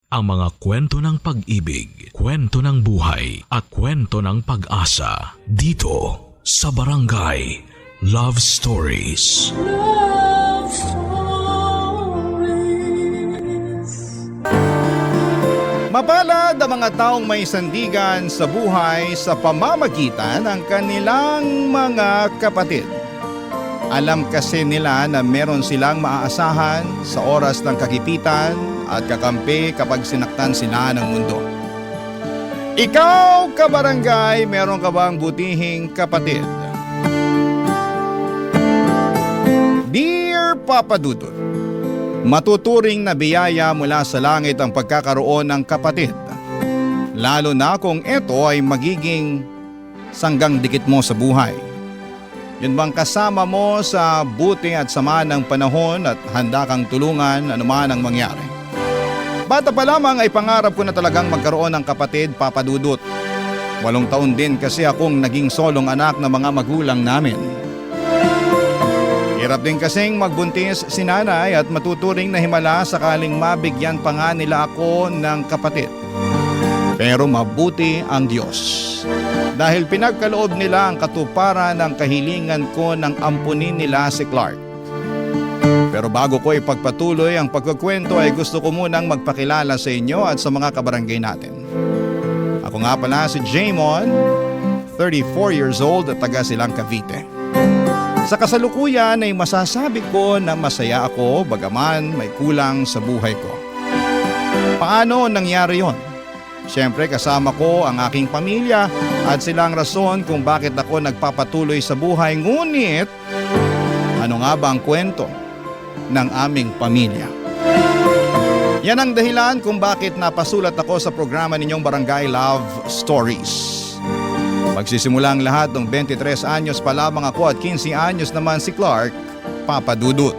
Ang mga kwento ng pag-ibig, kwento ng buhay, at kwento ng pag-asa dito sa Barangay Love Stories. Love Stories. Mapalad ang mga taong may sandigan sa buhay sa pamamagitan ng kanilang mga kapatid. Alam kasi nila na meron silang maaasahan sa oras ng kagipitan at kakampi kapag sinaktan sila ng mundo. Ikaw, kabarangay, meron ka bang butihing kapatid? Dear Papa Dudut, matuturing na biyaya mula sa langit ang pagkakaroon ng kapatid. Lalo na kung ito ay magiging sanggang dikit mo sa buhay. Yun bang kasama mo sa buti at sama ng panahon at handa kang tulungan anuman ang mangyari? Bata pa lamang ay pangarap ko na talagang magkaroon ng kapatid, Papa Dudut. 8 taon din kasi akong naging solong anak ng mga magulang namin. Hirap din kasing magbuntis si nanay at matuturing na himala sakaling mabigyan pa nga nila ako ng kapatid. Pero mabuti ang Diyos. Dahil pinagkaloob nila ang katuparan ng kahilingan ko nang ampunin nila si Clark. Pero bago ko ipagpatuloy ang pagkukwento ay gusto ko munang magpakilala sa inyo at sa mga kabarangay natin. Ako nga pala si Jaymon, 34 years old at taga Silang Cavite. Sa kasalukuyan ay masasabi ko na masaya ako bagaman may kulang sa buhay ko. Paano nangyari yon? Siyempre kasama ko ang aking pamilya at silang rason kung bakit ako nagpapatuloy sa buhay. Ngunit ano nga ba ang kwento ng aming pamilya? Yan ang dahilan kung bakit napasulat ako sa programa ninyong Barangay Love Stories. Magsisimula ang lahat ng 23 anyos pa lamang ako at 15 anyos naman si Clark, Papa Dudut.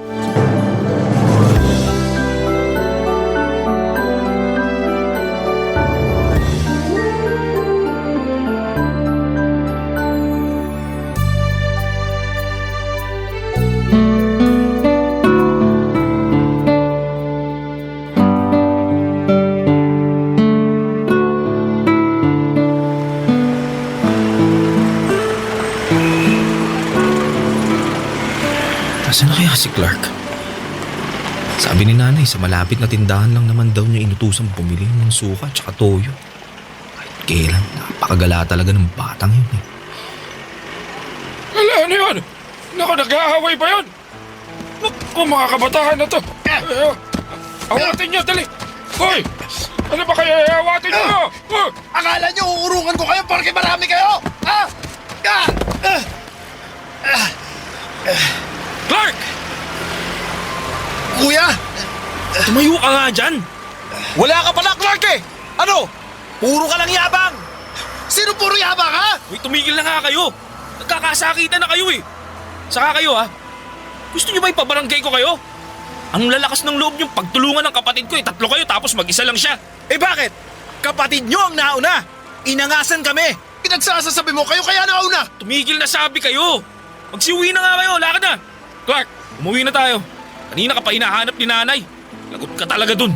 Nasaan na kaya si Clark? Sabi ni nanay sa malapit na tindahan lang naman daw niya inutusang bumili ng suka at saka toyo. Kahit kailan, napakagala talaga ng batang yun eh. Wala, ano yun? Naku, nag-aaway ba yun? Naku, mga kabataan na to. Awatin niyo, dali. Hoy, ano ba kaya awatin niyo? Akala niyo uurungan ko kayo porque marami kayo? Ha? Clark! Kuya! Tumayo ka nga dyan! Wala ka pala, Clark eh! Ano? Puro ka lang yabang! Sino puro yabang, ha? Uy, tumigil na nga kayo! Nagkakasakitan na kayo eh! Saka kayo ha? Gusto niyo ba ipabarangay ko kayo? Ang lalakas ng loob niyong pagtulungan ng kapatid ko eh. 3 kayo tapos mag-isa lang siya. Eh bakit? Kapatid niyo ang nauna! Inangasan kami! Pinagsasasabi mo kayo kaya nauna! Tumigil na sabi kayo! Magsiuwi na nga kayo, lakad na! Clark, umuwi na tayo. Kanina ka pa hinahanap ni nanay. Lagot ka talaga dun.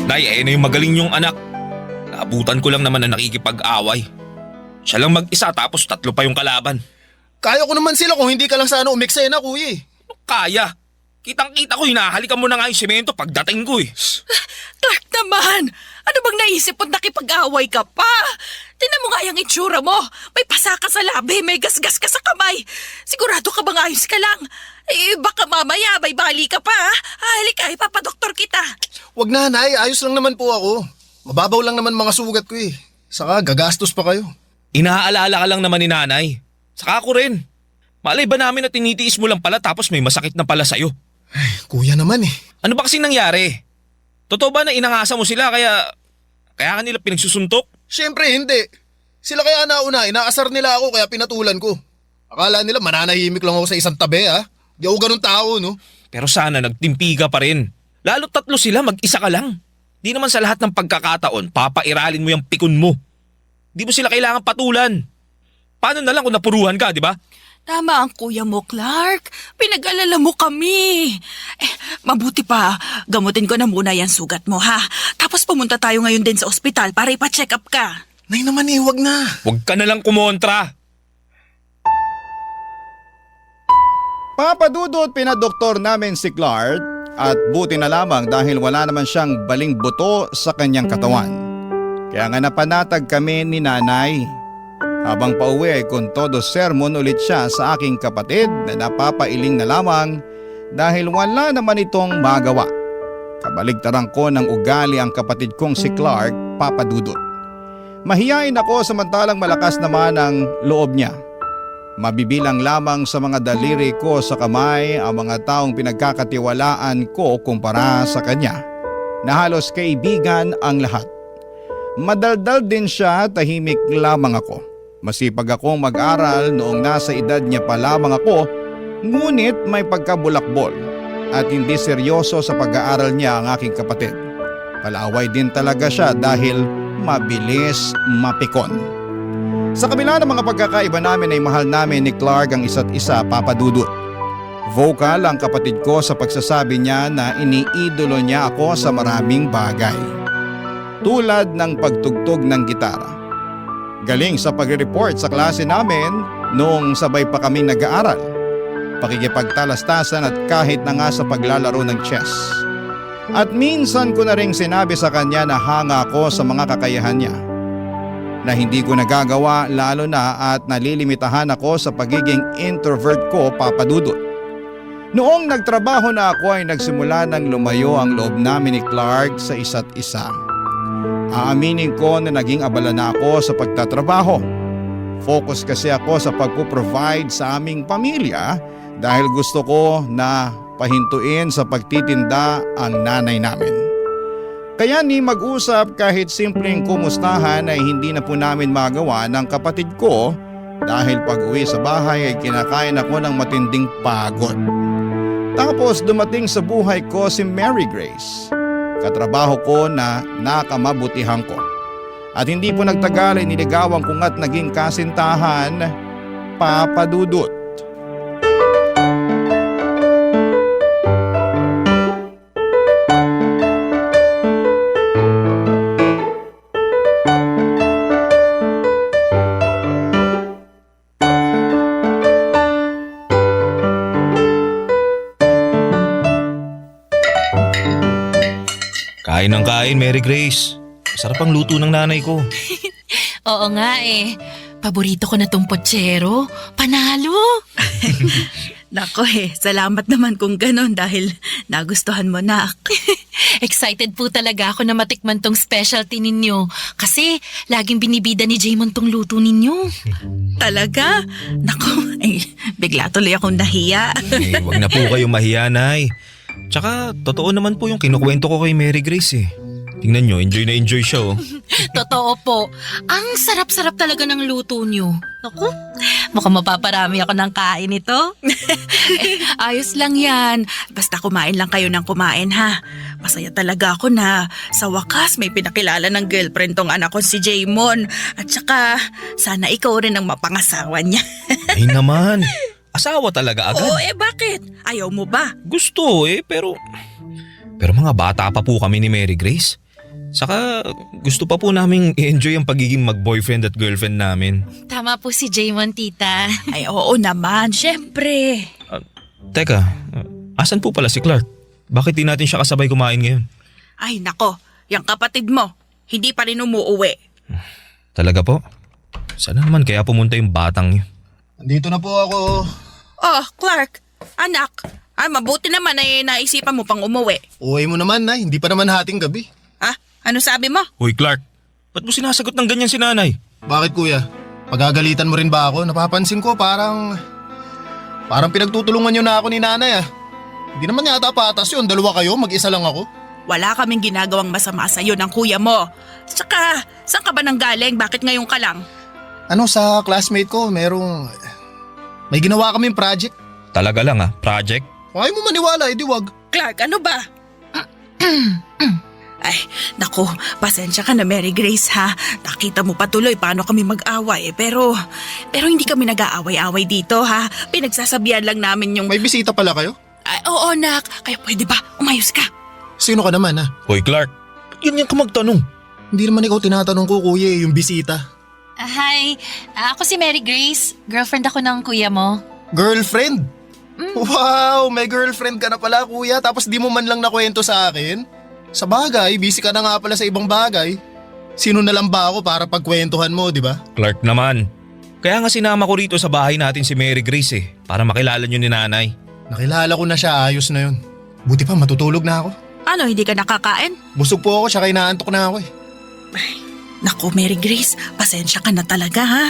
Nay, na yung magaling yung anak. Naabutan ko lang naman na nakikipag-away. Siya lang mag-isa tapos 3 pa yung kalaban. Kaya ko naman sila kung hindi ka lang sana umiksena, kuya eh. Ano kaya? Kitang-kita ko, hinahalikan mo na nga yung semento pagdating ko eh. Clark naman! Ano bang naisip mo't nakipag-away ka pa? Tingnan mo nga yung itsura mo. May pasa ka sa labi, may gasgas ka sa kamay. Sigurado ka bang ayos ka lang? Eh, baka mamaya may bali ka pa, ha? Halika, ipapadoktor kita. Wag na, Nay. Ayos lang naman po ako. Mababaw lang naman mga sugat ko eh. Saka gagastos pa kayo. Inaalala ka lang naman ni nanay. Saka ako rin. Malay ba namin na tinitiis mo lang pala tapos may masakit na pala sa'yo? Ay, kuya naman eh. Ano ba kasing nangyari? Totoo ba na inangasa mo sila kaya ka nila pinagsusuntok? Siyempre hindi. Sila kaya nauna, inaasar nila ako kaya pinatulan ko. Akala nila mananahimik lang ako sa isang tabi ha. Di ako ganun tao no. Pero sana nagtimpi ka pa rin. Lalo 3 sila, mag-isa ka lang. Di naman sa lahat ng pagkakataon, papairalin mo yung pikon mo. Di mo sila kailangan patulan. Paano na lang kung napuruhan ka, di ba? Tama ang kuya mo, Clark. Pinag-alala mo kami. Mabuti pa, gamutin ko na muna yan sugat mo, ha? Tapos pumunta tayo ngayon din sa ospital para ipa-check up ka. Nay naman wag na. Huwag ka na lang kumontra. Papadudot, pinadoktor namin si Clark at buti na lamang dahil wala naman siyang baling buto sa kanyang katawan. Kaya nga napanatag kami ni nanay. Habang pauwi ay kung todo sermon ulit siya sa aking kapatid na napapailing na lamang dahil wala naman itong magawa. Kabaligtaran ko ng ugali ang kapatid kong si Clark, Papadudot. Mahiyain ako samantalang malakas naman ang loob niya. Mabibilang lamang sa mga daliri ko sa kamay ang mga taong pinagkakatiwalaan ko kumpara sa kanya, na halos kaibigan ang lahat. Madaldal din siya, tahimik lamang ako. Masipag akong mag-aral noong nasa edad niya pa lamang ako, ngunit may pagkabulakbol at hindi seryoso sa pag-aaral niya ang aking kapatid. Palaway din talaga siya dahil mabilis mapikon. Sa kabila ng mga pagkakaiba namin ay mahal namin ni Clark ang isa't isa, Papadudot. Vocal ang kapatid ko sa pagsasabi niya na iniidolo niya ako sa maraming bagay. Tulad ng pagtugtog ng gitara. Galing sa pagre-report sa klase namin noong sabay pa kaming nag-aaral. Pakikipagtalastasan at kahit na nga sa paglalaro ng chess. At minsan ko na ring sinabi sa kanya na hanga ako sa mga kakayahan niya. Na hindi ko nagagawa lalo na at nalilimitahan ako sa pagiging introvert ko, Papadudot. Noong nagtrabaho na ako ay nagsimula ng lumayo ang loob namin ni Clark sa isa't isa. Aaminin ko na naging abala na ako sa pagtatrabaho. Focus kasi ako sa pagpo-provide sa aming pamilya dahil gusto ko na pahintuin sa pagtitinda ang nanay namin. Kaya ni mag-usap kahit simpleng kumustahan ay hindi na po namin magawa ng kapatid ko dahil pag-uwi sa bahay ay kinakain ako ng matinding pagod. Tapos dumating sa buhay ko si Mary Grace. Katrabaho ko na nakamabutihan ko. At hindi po nagtagal ay niligawan ko nga't naging kasintahan, Papadudot. Kain ng kain, Mary Grace. Sarap ang luto ng nanay ko. Oo nga eh. Paborito ko na tong potsero. Panalo! Nako salamat naman kung ganon dahil nagustuhan mo na. Excited po talaga ako na matikman tong specialty ninyo. Kasi laging binibida ni Jaymon tong luto ninyo. Talaga? Nako, bigla tuloy akong nahiya. Wag na po kayong mahiya, Nay. Tsaka, totoo naman po yung kinukwento ko kay Mary Grace eh. Tingnan nyo, enjoy na enjoy siya oh. Totoo po. Ang sarap-sarap talaga ng luto nyo. Naku, mukhang mapaparami ako ng kain ito. Ayos lang yan. Basta kumain lang kayo ng kumain, ha? Masaya talaga ako na sa wakas may pinakilala ng girlfriend tong anak ko si Jaymon. At saka, sana ikaw rin ang mapangasawa niya. Ay naman, asawa talaga agad. Oo, bakit? Ayaw mo ba? Gusto pero mga bata pa po kami ni Mary Grace. Saka gusto pa po naming i-enjoy ang pagiging mag-boyfriend at girlfriend namin. Tama po si Jaymon, tita. Ay, oo naman, syempre. Teka, asan po pala si Clark? Bakit di natin siya kasabay kumain ngayon? Ay, nako, yung kapatid mo, hindi pa rin umuuwi. Talaga po? Sana naman kaya pumunta yung batang yun. Andito na po ako. Oh, Clark, anak, mabuti naman ay naisipan mo pang umuwi. Uwi mo naman, Nay. Hindi pa naman hating gabi. Ha? Ano sabi mo? Hoy Clark, ba't mo sinasagot ng ganyan si nanay? Bakit, kuya? Pagagalitan mo rin ba ako? Napapansin ko parang pinagtutulungan niyo na ako ni nanay ah. Hindi naman yata patas yun. Dalawa kayo, mag-isa lang ako. Wala kaming ginagawang masama sa'yo ng kuya mo. Tsaka, saan ka ba nanggaling? Bakit ngayon ka lang? Sa classmate ko, may ginawa kaming project. Talaga lang project? Kung ayaw mo maniwala, edi wag. Clark, ano ba? Ay, naku, pasensya ka na Mary Grace ha. Nakita mo pa tuloy paano kami mag-away. Pero hindi kami nag-aaway-away dito ha. Pinagsasabihan lang namin yung... May bisita pala kayo? Ay, oo nak, kaya pwede ba umayos ka? Sino ka naman ha? Hoy Clark, ba't ganyan ka magtanong? Hindi naman ikaw tinatanong ko kuya yung bisita. Hi, ako si Mary Grace. Girlfriend ako ng kuya mo. Girlfriend? Wow, may girlfriend ka na pala kuya tapos di mo man lang nakwento sa akin? Sa bagay, busy ka na nga pala sa ibang bagay. Sino na lang ba ako para pagkwentuhan mo, di ba? Clark naman. Kaya nga sinama ko rito sa bahay natin si Mary Grace para makilala niyo ni nanay. Nakilala ko na siya, ayos na yun. Buti pa matutulog na ako. Ano, hindi ka nakakain? Busog po ako, tsaka inaantok na ako eh. Naku Mary Grace, pasensya ka na talaga ha.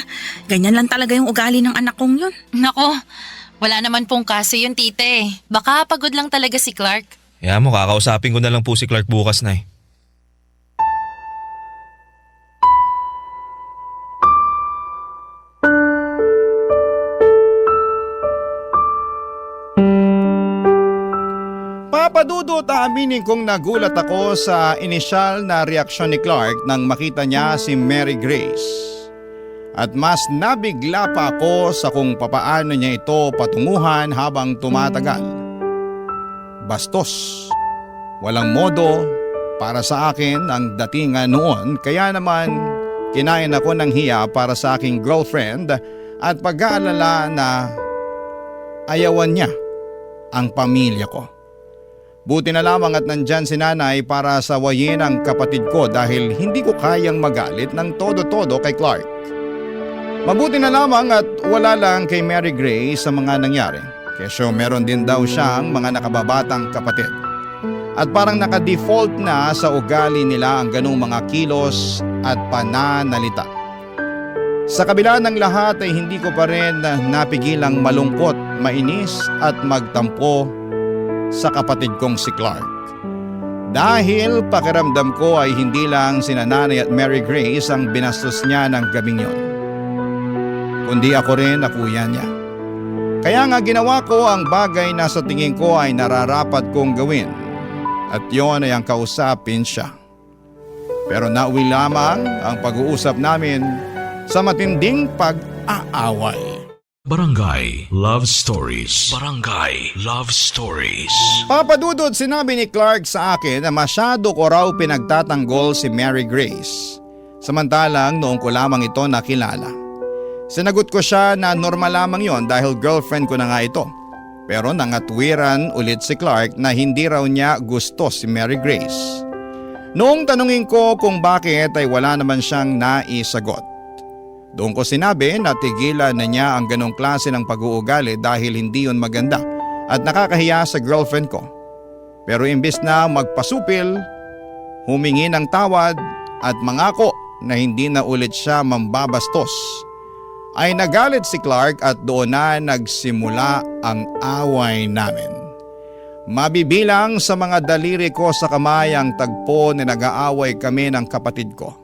Ganyan lang talaga yung ugali ng anak kong yun. Nako, wala naman pong kaso yun tite. Baka pagod lang talaga si Clark. Kaya mo, kakausapin ko na lang po si Clark bukas na. Papadudot aminin kong nagulat ako sa inisyal na reaksyon ni Clark nang makita niya si Mary Grace. At mas nabigla pa ako sa kung papaano niya ito patunguhan habang tumatagal. Bastos, walang modo para sa akin ang datingan noon, kaya naman kinain ako ng hiya para sa aking girlfriend at pag-aalala na ayawan niya ang pamilya ko. Buti na lamang at nandyan si nanay para sawayin ang kapatid ko dahil hindi ko kayang magalit ng todo-todo kay Clark. Mabuti na lamang at wala lang kay Mary Grace sa mga nangyari. Kesyo meron din daw siyang mga nakababatang kapatid. At parang naka-default na sa ugali nila ang ganung mga kilos at pananalita. Sa kabila ng lahat ay hindi ko pa rin napigilang malungkot, mainis at magtampo sa kapatid kong si Clark. Dahil pakiramdam ko ay hindi lang sina nanay at Mary Grace ang binastos niya ng gabing yon, kundi ako rin na kuya niya. Kaya nga ginawa ko ang bagay na sa tingin ko ay nararapat kong gawin, at yon ay ang kausapin siya. Pero nauwi lamang ang pag-uusap namin sa matinding pag-aaway. Barangay Love Stories. Barangay Love Stories. Papadudod, sinabi ni Clark sa akin na masyado ko raw pinagtatanggol si Mary Grace. Samantalang noong ko lamang ito nakilala. Sinagot ko siya na normal lamang yon dahil girlfriend ko na nga ito. Pero nangatwiran ulit si Clark na hindi raw niya gusto si Mary Grace. Noong tanungin ko kung bakit ay wala naman siyang naisagot. Doon ko sinabi na tigilan na niya ang ganong klase ng pag-uugali dahil hindi yun maganda at nakakahiya sa girlfriend ko. Pero imbis na magpasupil, humingi ng tawad at mangako na hindi na ulit siya mambabastos, ay nagalit si Clark at doon na nagsimula ang away namin. Mabibilang sa mga daliri ko sa kamay ang tagpo na nag-aaway kami ng kapatid ko.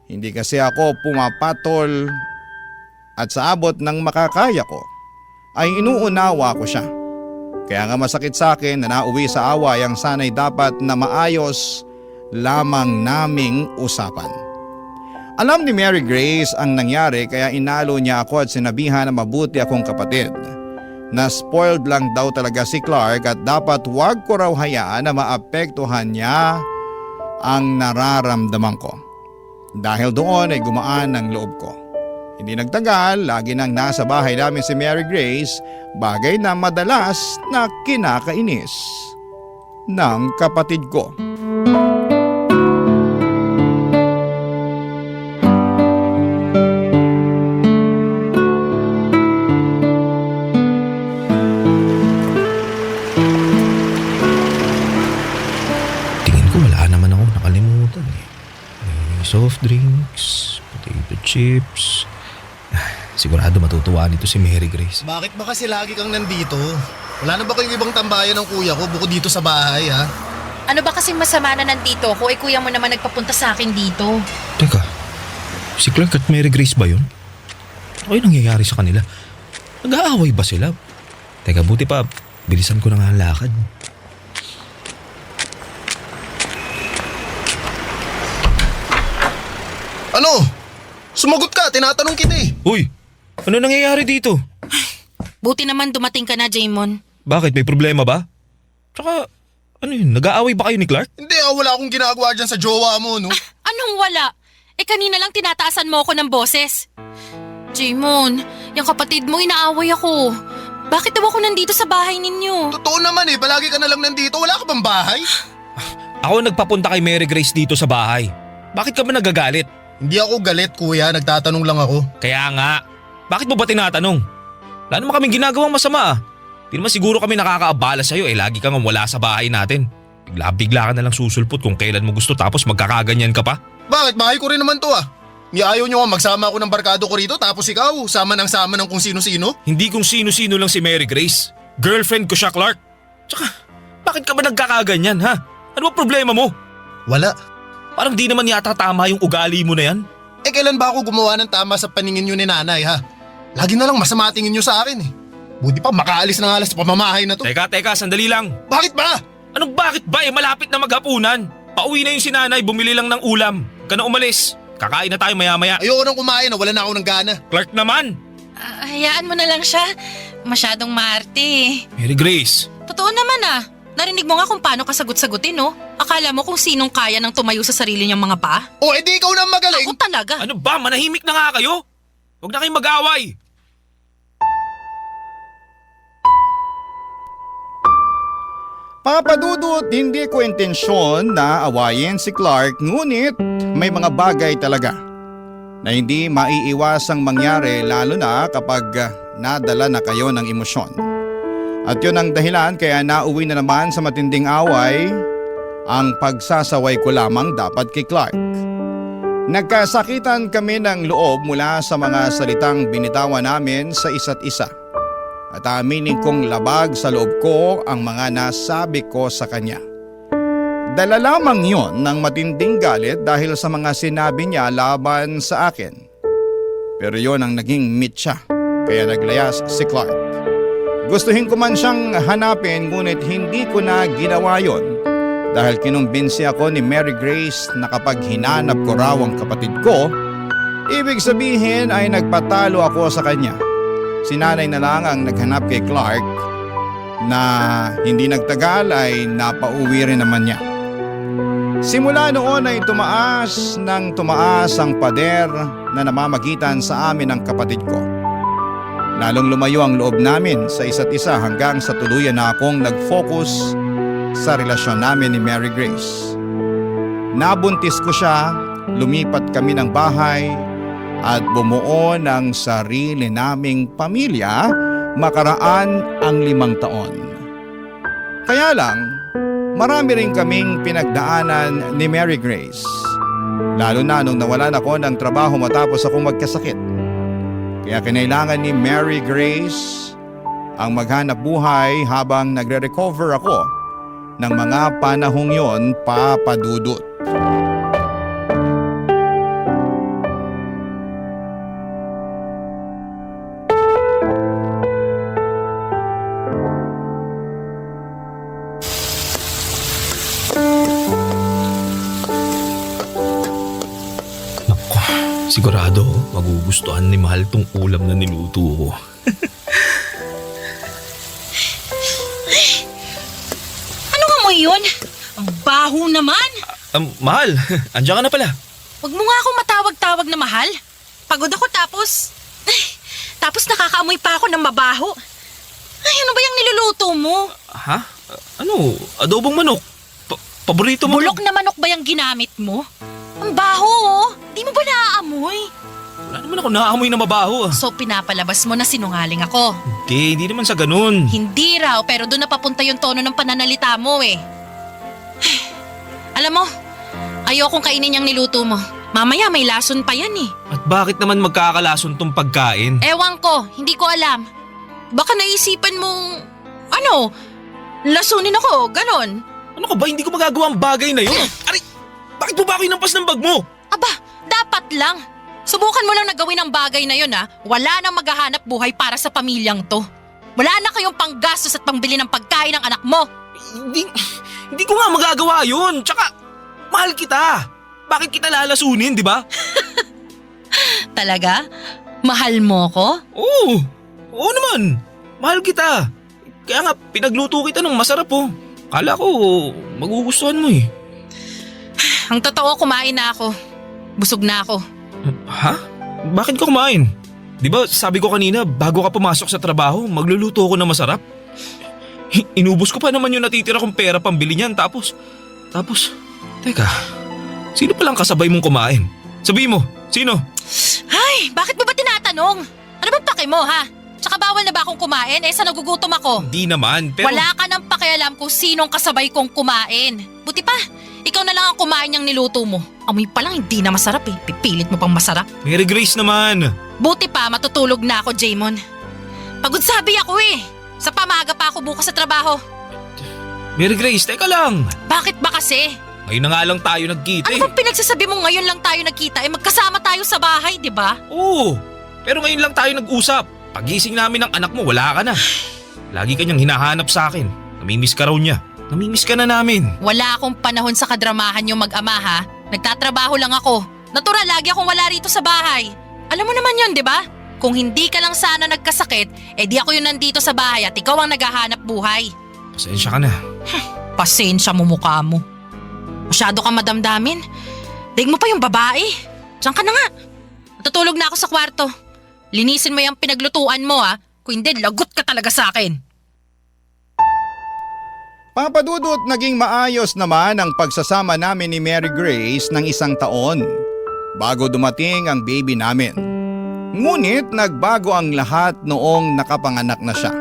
Hindi kasi ako pumapatol at sa abot ng makakaya ko ay inuunawa ko siya. Kaya nga masakit sa akin na nauwi sa away ang sanay dapat na maayos lamang naming usapan. Alam ni Mary Grace ang nangyari kaya inalo niya ako at sinabihan na mabuti akong kapatid. Na spoiled lang daw talaga si Clark at dapat wag ko raw hayaan na maapektuhan niya ang nararamdaman ko. Dahil doon ay gumaan ang loob ko. Hindi nagtagal, lagi nang nasa bahay namin si Mary Grace, bagay na madalas na kinakainis ng kapatid ko. Tingin ko wala naman ako nakalimutan eh. Soft drinks, potato chips. Sigurado matutuwa nito si Mary Grace. Bakit ba kasi lagi kang nandito? Wala na ba kayong ibang tambayan ng kuya ko bukod dito sa bahay ha? Ano ba kasing masama na nandito ko? Eh kuya mo naman nagpapunta sa akin dito. Teka, si Clark at Mary Grace ba yun? Ano yung nangyayari sa kanila? Nag-aaway ba sila? Teka, buti pa, bilisan ko na nga ang lakad. Ano? Sumagot ka, tinatanong kita eh. Uy, ano nangyayari dito? Buti naman dumating ka na, Jaymon. Bakit? May problema ba? Tsaka, ano yun? Nag-aaway ba kayo ni Clark? Hindi wala akong ginagawa dyan sa jowa mo, no? Anong wala? Kanina lang tinataasan mo ako ng boses. Jaymon, yung kapatid mo inaaway ako. Bakit daw ako nandito sa bahay ninyo? Totoo naman eh, palagi ka na lang nandito. Wala ka bang bahay? Ako nagpapunta kay Mary Grace dito sa bahay. Bakit ka ba nagagalit? Hindi ako galit, kuya. Nagtatanong lang ako. Kaya nga, bakit mo ba tinatanong? Wala naman kaming ginagawang masama ah. Di naman siguro kami nakakaabala sa'yo lagi kang wala sa bahay natin. Bigla-bigla ka na lang susulpot kung kailan mo gusto tapos magkakaganyan ka pa. Bakit? Bahay ko rin naman to ah. Ayaw nyo nga magsama ako ng barkado ko rito tapos ikaw, sama ng kung sino-sino? Hindi kung sino-sino lang si Mary Grace. Girlfriend ko siya, Clark. Tsaka, bakit ka ba nagkakaganyan ha? Ano ba problema mo? Wala. Parang di naman yata tama yung ugali mo na yan. Kailan ba ako gumawa ng tama sa paningin nyo ni nanay ha? Lagi na lang masama tingin nyo sa akin eh. Buti pa makaalis na nga lang sa pamamahay na to. Teka, sandali lang. Bakit ba? Anong bakit ba malapit na maghapunan? Pauwi na yung sinanay, bumili lang ng ulam. Ka na umalis. Kakain na tayo maya-maya. Ayoko nang kumain na wala na ako ng gana. Clark naman. Hayaan mo na lang siya. Masyadong maarte. Mary Grace. Totoo naman ah. Narinig mo nga kung paano kasagot-sagutin, no? Akala mo kung sinong kaya nang tumayo sa sarili niyang mga paa? Edi ikaw na magaling. Ako talaga. Ano ba? Manahimik na nga kayo. Huwag na kayong mag-away. Papadudot, hindi ko intensyon na awayin si Clark, ngunit may mga bagay talaga na hindi maiiwasang mangyari lalo na kapag nadala na kayo ng emosyon. At yun ang dahilan kaya nauwi na naman sa matinding away ang pagsasaway ko lamang dapat kay Clark. Nagkasakitan kami ng loob mula sa mga salitang binitawan namin sa isa't isa. At aminin kong labag sa loob ko ang mga nasabi ko sa kanya. Dala lamang yon ng matinding galit dahil sa mga sinabi niya laban sa akin. Pero yon ang naging mitya, kaya naglayas si Clark. Gustuhin ko man siyang hanapin ngunit hindi ko na ginawa yon dahil kinumbinsi ako ni Mary Grace na kapag hinanap ko raw ang kapatid ko, ibig sabihin ay nagpatalo ako sa kanya. Si nanay na lang ang naghanap kay Clark na hindi nagtagal ay napauwi rin naman niya. Simula noon ay tumaas ang pader na namamagitan sa amin ng kapatid ko. Lalong lumayo ang loob namin sa isa't isa hanggang sa tuluyan na akong nag-focus sa relasyon namin ni Mary Grace. Nabuntis ko siya, lumipat kami ng bahay at bumuo ng sarili naming pamilya makaraan ang 5 taon. Kaya lang, marami rin kaming pinagdaanan ni Mary Grace. Lalo na nung nawalan ako ng trabaho matapos akong magkasakit. Kaya kinailangan ni Mary Grace ang maghanap buhay habang nagre-recover ako ng mga panahong yon, papadudot. Sigurado magugustuhan ni Mahal tong ulam na niluto ko. Anong amoy yun? Ang baho naman. Mahal, andiyan ka na pala. Huwag mo nga akong matawag-tawag na mahal. Pagod ako tapos nakakaamoy pa ako ng mabaho. Ay, ano ba yung niluluto mo? Ha? Ano? Adobong manok. Paborito mo? Bulok na manok ba yung ginamit mo? Ang baho oh. Di mo ba naaamoy? Wala naman ako naaamoy na mabaho. So pinapalabas mo na sinungaling ako. Hindi naman sa ganun. Hindi raw, pero doon napapunta yung tono ng pananalita mo eh. Alam mo, ayokong kainin yung niluto mo. Mamaya may lason pa yan eh. At bakit naman magkakalason tong pagkain? Ewan ko, hindi ko alam. Baka naisipan mong, lasunin ako, ganon. Ano ka ba? Hindi ko magagawa ang bagay na yun. Aray! Bakit mo ba ako inampas ng bag mo? Aba, dapat lang. Subukan mo lang na gawin ang bagay na yun ha. Wala nang maghahanap buhay para sa pamilyang to. Wala na kayong panggastos at pangbili ng pagkain ng anak mo. Hindi ko nga magagawa yun. Tsaka, mahal kita. Bakit kita lalasunin, di ba? Talaga? Mahal mo ko? Oo! Oo naman! Mahal kita! Kaya nga, pinagluto kita ng masarap oh. Kala ko, magugustuhan mo eh. Ang totoo, kumain na ako. Busog na ako. Ha? Bakit ka kumain? Di ba sabi ko kanina, bago ka pumasok sa trabaho, magluluto ako ng masarap? Inubos ko pa naman yung natitira kong pera pambili niyan tapos, teka, sino palang kasabay mong kumain? Sabihin mo, sino? Ay, bakit mo ba tinatanong? Ano ba pake mo, ha? Tsaka bawal na ba akong kumain? Sa nagugutom ako. Hindi naman, pero… Wala ka nang pakialam kung sinong kasabay kong kumain. Buti pa, ikaw na lang ang kumain niyang niluto mo. Amoy pa lang hindi na masarap eh. Pipilit mo pang masarap. Mary Grace naman. Buti pa, matutulog na ako, Jaymon. Pagod sabi ako eh. Sa pamaga pa ako bukas sa trabaho. Mary Grace, teka lang. Bakit ba kasi? Ngayon na nga lang tayo nagkita Ano bang pinagsasabi mo ngayon lang tayo nagkita? Magkasama tayo sa bahay, di ba? Oo, pero ngayon lang tayo nag-usap. Pagising namin ng anak mo, wala ka na. Lagi kanyang hinahanap sa akin. Namimiss ka raw niya. Namimiss ka na namin. Wala akong panahon sa kadramahan yung mag-ama, ha? Nagtatrabaho lang ako. Natural, lagi akong wala rito sa bahay. Alam mo naman yun, di ba? Kung hindi ka lang sana nagkasakit, di ako yun nandito sa bahay at ikaw ang naghahanap buhay. Pasensya ka na. Pasensya mo mukha mo. Masyado kang madamdamin. Daig mo pa yung babae. Diyan ka na nga. Natutulog na ako sa kwarto. Linisin mo yung pinaglutuan mo, ha? Kung hindi, lagot ka talaga sa akin. Papa Dudut, naging maayos naman ang pagsasama namin ni Mary Grace ng 1 taon bago dumating ang baby namin. Ngunit nagbago ang lahat noong nakapanganak na siya.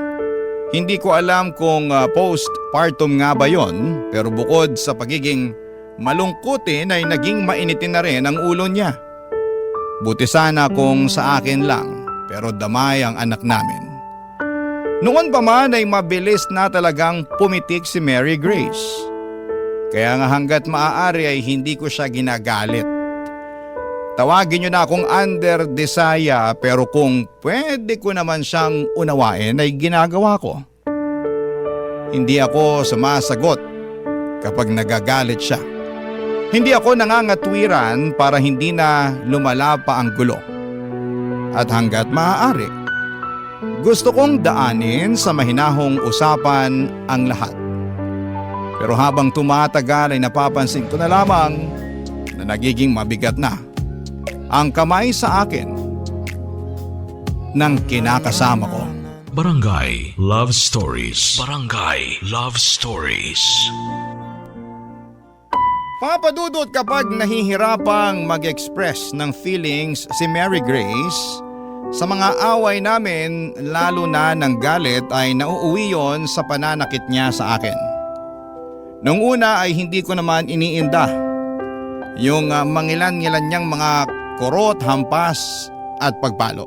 Hindi ko alam kung postpartum nga ba yon, pero bukod sa pagiging malungkutin ay naging mainitin na rin ang ulo niya. Buti sana kung sa akin lang, pero damay ang anak namin. Noon pa man ay mabilis na talagang pumitik si Mary Grace. Kaya nga hanggat maaari ay hindi ko siya ginagalit. Tawagin niyo na akong under desaya, pero kung pwede ko naman siyang unawain ay ginagawa ko. Hindi ako sumasagot kapag nagagalit siya. Hindi ako nangangatwiran para hindi na lumala pa ang gulo. At hanggat maaari, gusto kong daanin sa mahinahong usapan ang lahat. Pero habang tumatagal ay napapansin ko na lamang na nagiging mabigat na ang kamay sa akin ng kinakasama ko. Barangay Love Stories. Barangay Love Stories. Papa Dudut, kapag nahihirapang mag-express ng feelings si Mary Grace, sa mga away namin, lalo na ng galit, ay nauuwi yon sa pananakit niya sa akin. Noong una ay hindi ko naman iniinda yung mangilan-ngilan niyang mga kurot, hampas at pagpalo.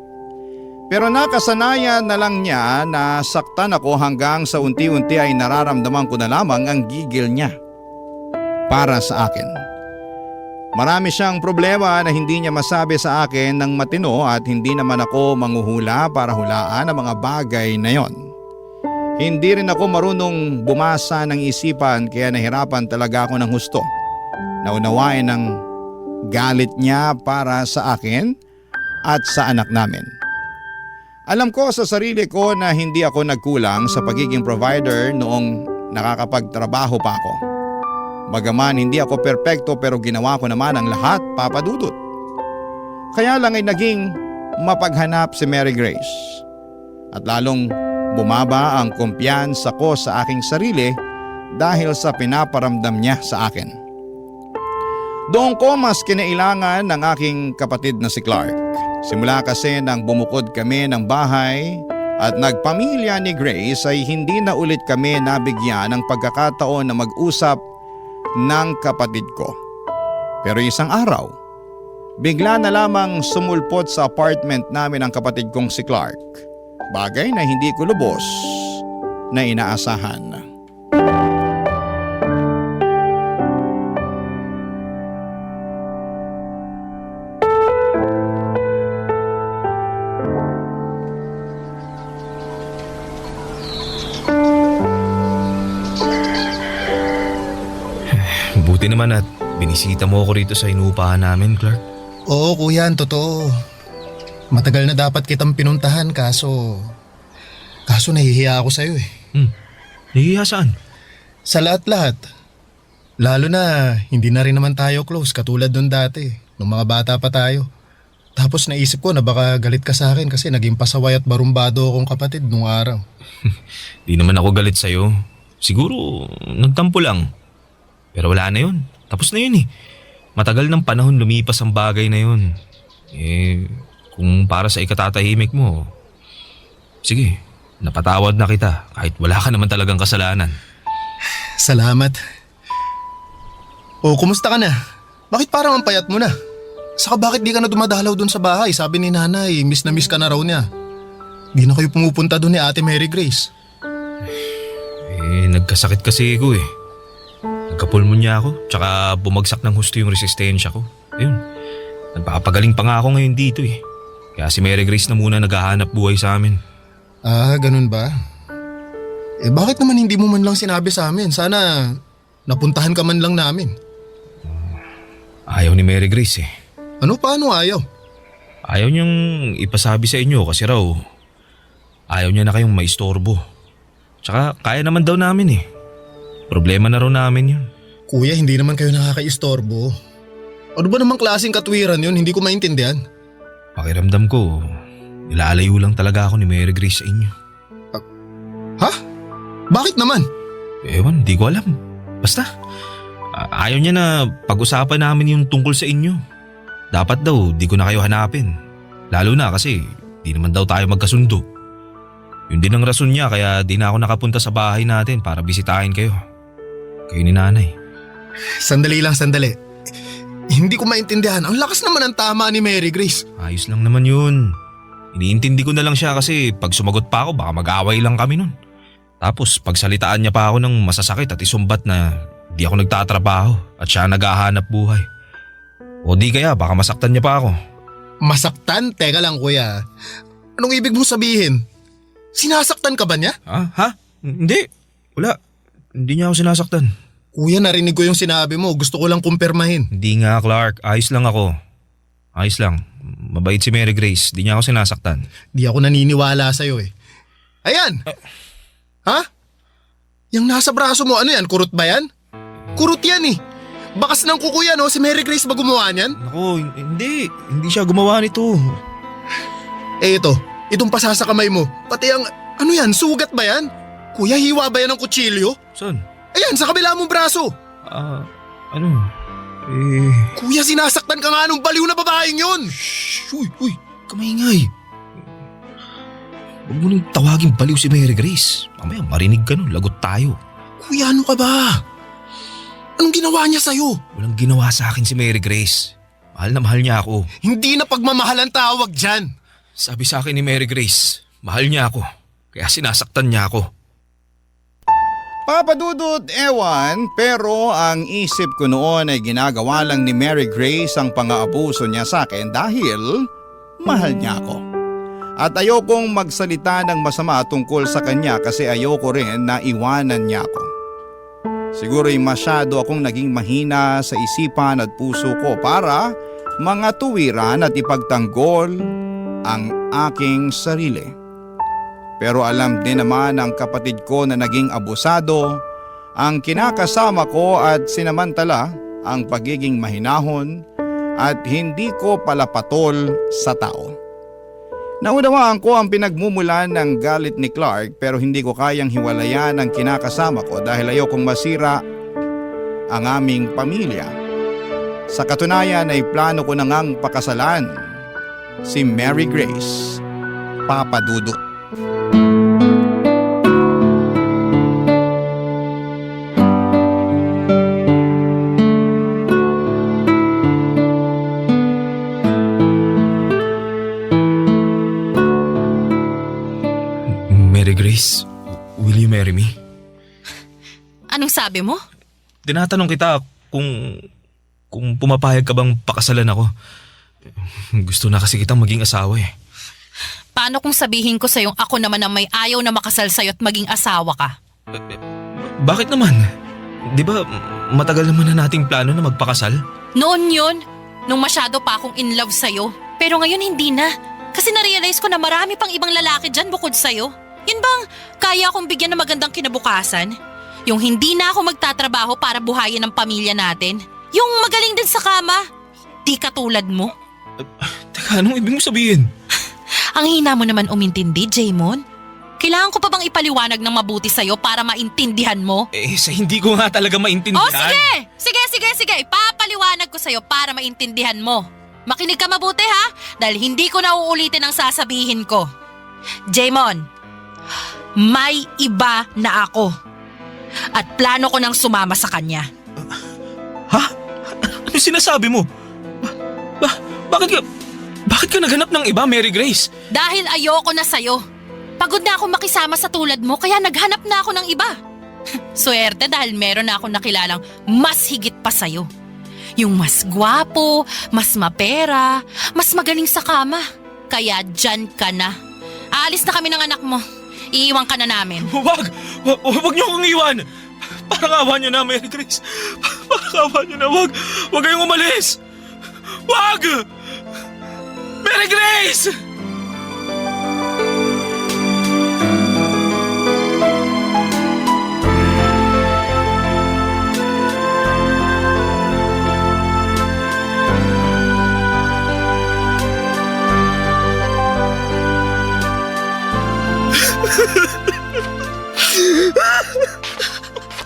Pero nakasanayan na lang niya na saktan ako hanggang sa unti-unti ay nararamdaman ko na lamang ang gigil niya para sa akin. Marami siyang problema na hindi niya masabi sa akin ng matino at hindi naman ako manghuhula para hulaan ang mga bagay na yon. Hindi rin ako marunong bumasa ng isipan kaya nahirapan talaga ako ng husto. Naunawain ang galit niya para sa akin at sa anak namin. Alam ko sa sarili ko na hindi ako nagkulang sa pagiging provider noong nakakapagtrabaho pa ako. Bagaman hindi ako perpekto pero ginawa ko naman ang lahat, Papa Dudut. Kaya lang ay naging mapaghanap si Mary Grace. At lalong bumaba ang kumpiyansa ko sa aking sarili dahil sa pinaparamdam niya sa akin. Doon ko mas kinailangan ng aking kapatid na si Clark. Simula kasi nang bumukod kami ng bahay at nagpamilya ni Grace ay hindi na ulit kami nabigyan ng pagkakataon na mag-usap ng kapatid ko. Pero isang araw, bigla na lamang sumulpot sa apartment namin ang kapatid kong si Clark. Bagay na hindi ko lubos na inaasahan. Buti naman at binisita mo ako rito sa inuupahan namin, Clark. Oo kuya, totoo. Matagal na dapat kitang pinuntahan kaso nahihiya ako sa'yo eh. Nahihiya saan? Sa lahat-lahat. Lalo na hindi na rin naman tayo close katulad nung dati, nung mga bata pa tayo. Tapos naisip ko na baka galit ka sa akin kasi naging pasaway at barumbado akong kapatid nung araw. Di naman ako galit sa'yo. Siguro nagtampo lang. Pero wala na yun. Tapos na yun eh. Matagal ng panahon lumipas ang bagay na yun. Kung para sa ikatatahimik mo, sige, napatawad na kita kahit wala ka naman talagang kasalanan. Salamat. Kumusta ka na? Bakit parang ang payat mo na? Saka bakit di ka na dumadalaw dun sa bahay? Sabi ni nanay, miss na miss ka na raw niya. Di na kayo pumupunta dun ni Ate Mary Grace. Nagkasakit kasi ako eh. Nagkapulmonya ako, tsaka bumagsak ng husto yung resistensya ko. Ayun, nagpapagaling pa nga ako ngayon dito eh. Kaya si Mary Grace na muna naghahanap buhay sa amin. Ganun ba? Bakit naman hindi mo man lang sinabi sa amin? Sana napuntahan ka man lang namin. Ayaw ni Mary Grace eh. Paano ayaw? Ayaw niyang ipasabi sa inyo kasi raw ayaw niya na kayong maistorbo. Tsaka kaya naman daw namin eh. Problema na raw namin yun. Kuya, hindi naman kayo nakakaistorbo. Ano ba namang klaseng katwiran yun? Hindi ko maintindihan. Pakiramdam ko, nilalayo lang talaga ako ni Mary Grace sa inyo. Ha? Bakit naman? Ewan, di ko alam. Basta, ayaw niya na pag-usapan namin yung tungkol sa inyo. Dapat daw, di ko na kayo hanapin. Lalo na kasi, di naman daw tayo magkasundo. Yun din ang rason niya kaya di na ako nakapunta sa bahay natin para bisitahin kayo. Kayo ni nanay. Sandali lang, sandali. Hindi ko maintindihan. Ang lakas naman ang tama ni Mary Grace. Ayos lang naman yun. Iniintindi ko na lang siya kasi pag sumagot pa ako baka mag-away lang kami nun. Tapos pagsalitaan niya pa ako ng masasakit at isumbat na di ako nagtatrabaho at siya naghahanap buhay. O di kaya baka masaktan niya pa ako. Masaktan? Teka lang kuya. Anong ibig mong sabihin? Sinasaktan ka ba niya? Ha? Hindi. Wala. Hindi niya ako sinasaktan. Kuya, narinig ko yung sinabi mo. Gusto ko lang kumpirmahin. Hindi nga, Clark. Ayos lang ako. Ayos lang. Mabait si Mary Grace. Di niya ako sinasaktan. Di ako naniniwala sa'yo eh. Ayan! Ha? Yung nasa braso mo, ano yan? Kurot ba yan? Kurot yan eh. Bakas ng kuko yan oh. Si Mary Grace ba gumawa niyan? Naku, hindi. Hindi siya gumawa nito. Itong pasa sa kamay mo. Pati ang, ano yan? Sugat ba yan? Kuya, hiwa ba yan ng kutsilyo? Saan? Ayan, sa kabila mong braso. Ano? Kuya, sinasaktan ka nga nung baliw na babaeng yun. Shhh! Uy! Kamaingay! Huwag mo nang tawagin baliw si Mary Grace. Mamaya marinig ka nun, lagot tayo. Kuya, ano ka ba? Anong ginawa niya sa'yo? Walang ginawa sa akin si Mary Grace. Mahal na mahal niya ako. Hindi na pagmamahal ang tawag dyan. Sabi sa akin ni Mary Grace, mahal niya ako. Kaya sinasaktan niya ako. Papadudot, ewan, pero ang isip ko noon ay ginagawa lang ni Mary Grace ang pang-aabuso niya sa akin dahil mahal niya ako. At ayokong magsalita ng masama tungkol sa kanya kasi ayoko rin na iwanan niya ako. Siguro'y masyado akong naging mahina sa isipan at puso ko para mga tuwiran at ipagtanggol ang aking sarili. Pero alam din naman ng kapatid ko na naging abusado ang kinakasama ko at sinamantala ang pagiging mahinahon at hindi ko palapatol sa tao. Naunawaan ko ang pinagmumulan ng galit ni Clark pero hindi ko kayang hiwalayan ang kinakasama ko dahil ayokong masira ang aming pamilya. Sa katunayan ay plano ko na ngang pakasalan si Mary Grace, Papa Dudut. Mary Grace, will you marry me? Anong sabi mo? Tinatanong kita kung pumapayag ka bang pakasalan ako. Gusto na kasi kitang maging asawa eh. Paano kung sabihin ko sa'yong ako naman ang may ayaw na makasal sa'yo at maging asawa ka? Bakit naman? Di ba matagal naman na nating plano na magpakasal? Noon yun, nung masyado pa akong in love sa'yo. Pero ngayon hindi na. Kasi narealize ko na marami pang ibang lalaki dyan bukod sa'yo. Yun bang kaya akong bigyan ng magandang kinabukasan? Yung hindi na ako magtatrabaho para buhayin ang pamilya natin? Yung magaling din sa kama? Di katulad mo? Teka, anong ibig mo sabihin? Ang hina mo naman umintindi, Jaymon. Kailangan ko pa bang ipaliwanag ng mabuti sa'yo para maintindihan mo? Sa hindi ko nga talaga maintindihan. Oh, sige! Sige. Ipapaliwanag ko sa'yo para maintindihan mo. Makinig ka mabuti ha, dahil hindi ko na uulitin ang sasabihin ko. Jaymon, may iba na ako. At plano ko nang sumama sa kanya. Ha? Ano sinasabi mo? Bakit ka naghanap ng iba, Mary Grace? Dahil ayoko na sa'yo. Pagod na akong makisama sa tulad mo, kaya naghanap na ako ng iba. Swerte dahil meron na akong nakilalang mas higit pa sa'yo. Yung mas gwapo, mas mapera, mas magaling sa kama. Kaya dyan ka na. Aalis na kami ng anak mo. Iiwan ka na namin. Wag niyo akong iwan. Parang awa niyo na, Mary Grace. Parang awa niyo na, wag kayong umalis. Wag! Mary Grace!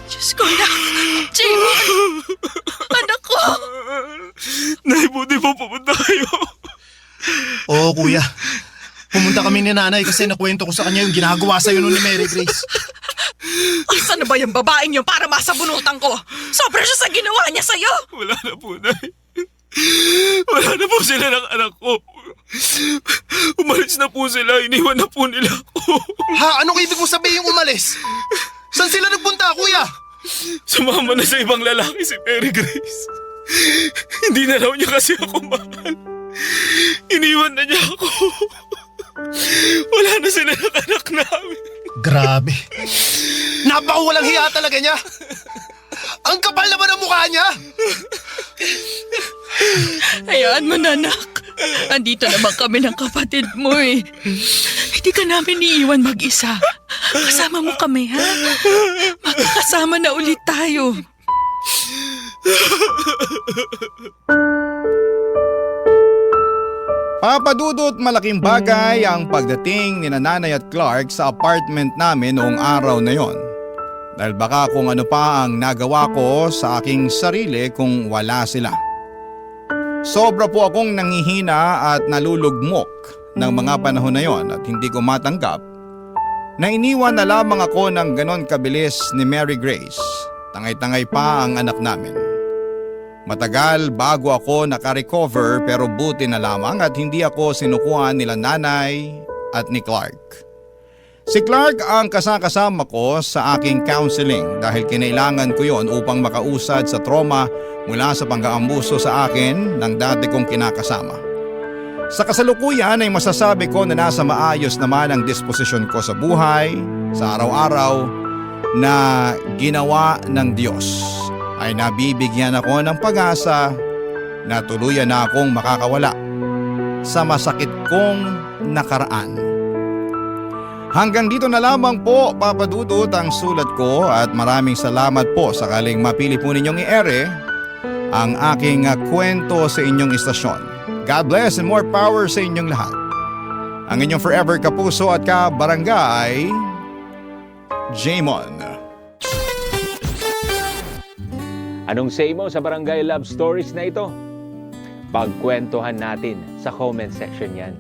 Diyos ko na. Jaymon! Anak ko! Nay, buti po pumunta kayo. Oo, kuya. Pumunta kami ni nanay kasi nakwento ko sa kanya yung ginagawa sa'yo nun ni Mary Grace. Asan na ba yung babaeng yun para masabunutan ko? Sobra siya sa ginawa niya sa'yo. Wala na po, Nay. Wala na po sila ng anak ko. Umalis na po sila, iniwan na po nila ako. Ha? Anong ibig mo sabihin umalis? Saan sila nagpunta, kuya? Sumama na sa ibang lalaki si Mary Grace. Hindi na raw niya kasi ako mahal. Iniwan na niya ako. Wala na sila ng anak namin. Grabe. Napakawalang hiya talaga niya. Ang kapal naman ang mukha niya. Hayaan mo na, anak. Andito naman kami ng kapatid mo eh. Hindi ka namin iiwan mag-isa. Kasama mo kami, ha? Magkakasama na ulit tayo. Papadudot malaking bagay ang pagdating ni Nanay at Clark sa apartment namin noong araw na yon. Dahil baka kung ano pa ang nagawa ko sa aking sarili kung wala sila. Sobra po akong nanghihina at nalulugmok ng mga panahon na yon at hindi ko matanggap na iniwan na lamang ako ng ganon kabilis ni Mary Grace. Tangay-tangay pa ang anak namin. Matagal bago ako nakarecover pero buti na lamang at hindi ako sinukuhan nila nanay at ni Clark. Si Clark ang kasakasama ko sa aking counseling dahil kinailangan ko yon upang makausad sa trauma mula sa pang-aambuso sa akin ng dati kong kinakasama. Sa kasalukuyan ay masasabi ko na nasa maayos naman ang disposisyon ko sa buhay, sa araw-araw na ginawa ng Diyos. Ay nabibigyan ako ng pag-asa na tuluyan na akong makakawala sa masakit kong nakaraan. Hanggang dito na lamang po, Papa Dudut, ang sulat ko at maraming salamat po sakaling mapili po ninyong i-ere ang aking kwento sa inyong istasyon. God bless and more power sa inyong lahat. Ang inyong forever kapuso at kabarangay, Jaymon. Anong say mo sa Barangay Love Stories na ito? Pagkwentuhan natin sa comment section yan.